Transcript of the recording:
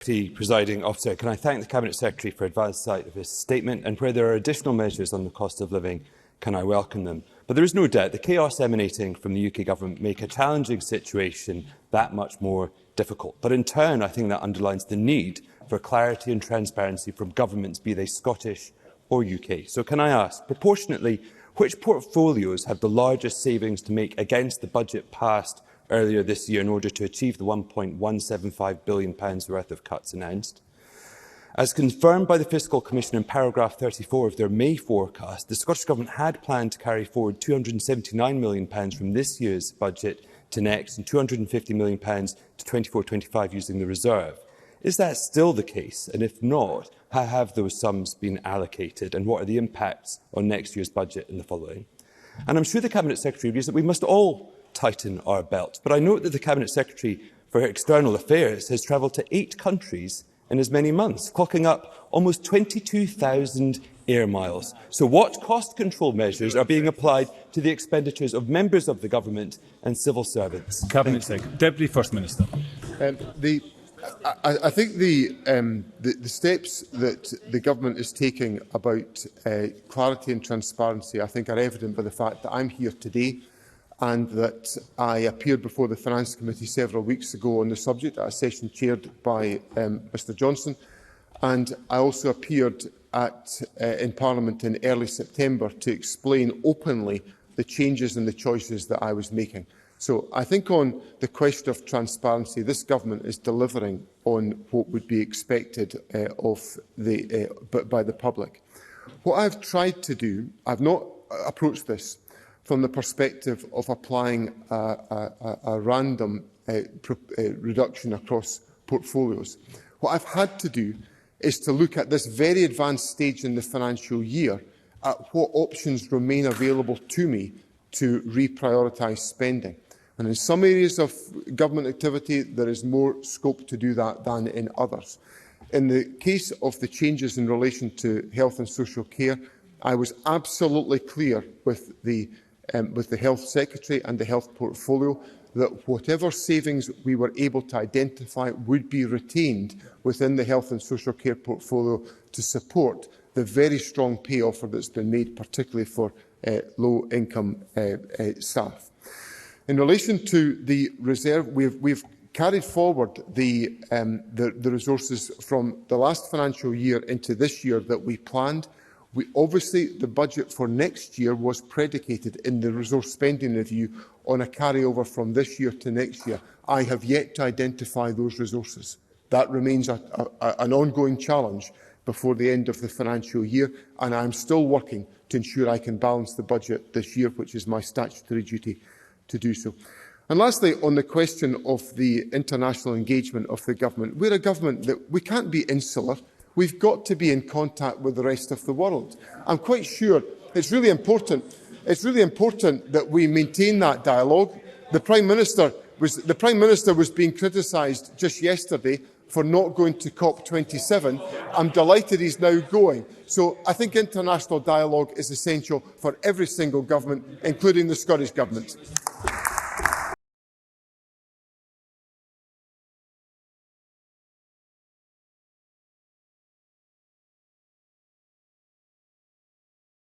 Presiding Officer, can I thank the Cabinet Secretary for advance sight of his statement, and where there are additional measures on the cost of living, can I welcome them. But there is no doubt the chaos emanating from the UK Government make a challenging situation that much more difficult. But in turn, I think that underlines the need for clarity and transparency from governments, be they Scottish or UK. So can I ask, proportionately, which portfolios have the largest savings to make against the budget passed earlier this year in order to achieve the £1.175 billion worth of cuts announced? As confirmed by the Fiscal Commission in paragraph 34 of their May forecast, the Scottish Government had planned to carry forward £279 million from this year's budget to next and £250 million to 24-25 using the reserve. Is that still the case? And if not, how have those sums been allocated and what are the impacts on next year's budget in the following? And I'm sure the Cabinet Secretary agrees that we must all tighten our belts. But I note that the Cabinet Secretary for External Affairs has travelled to 8 countries in as many months, clocking up almost 22,000 air miles. So what cost control measures are being applied to the expenditures of members of the government and civil servants? Cabinet Secretary. Deputy First Minister. I think the steps that the government is taking about clarity and transparency, I think, are evident by the fact that I'm here today and that I appeared before the Finance Committee several weeks ago on the subject at a session chaired by Mr Johnson, and I also appeared in Parliament in early September to explain openly the changes and the choices that I was making. So I think on the question of transparency, this government is delivering on what would be expected by the public. What I've tried to do, I've not approached this from the perspective of applying a random reduction across portfolios. What I've had to do is to look at this very advanced stage in the financial year at what options remain available to me to reprioritise spending. And in some areas of government activity, there is more scope to do that than in others. In the case of the changes in relation to health and social care, I was absolutely clear with the Health Secretary and the Health Portfolio that whatever savings we were able to identify would be retained within the Health and Social Care portfolio to support the very strong pay offer that's been made, particularly for low-income staff. In relation to the reserve, we've carried forward the resources from the last financial year into this year that we planned. Obviously, the budget for next year was predicated in the resource spending review on a carryover from this year to next year. I have yet to identify those resources. That remains an ongoing challenge before the end of the financial year, and I am still working to ensure I can balance the budget this year, which is my statutory duty to do so. And lastly, on the question of the international engagement of the government, we're a government that we can't be insular. We've got to be in contact with the rest of the world. I'm quite sure it's really important that we maintain that dialogue. The Prime Minister was being criticised just yesterday for not going to COP27. I'm delighted he's now going. So I think international dialogue is essential for every single government, including the Scottish Government.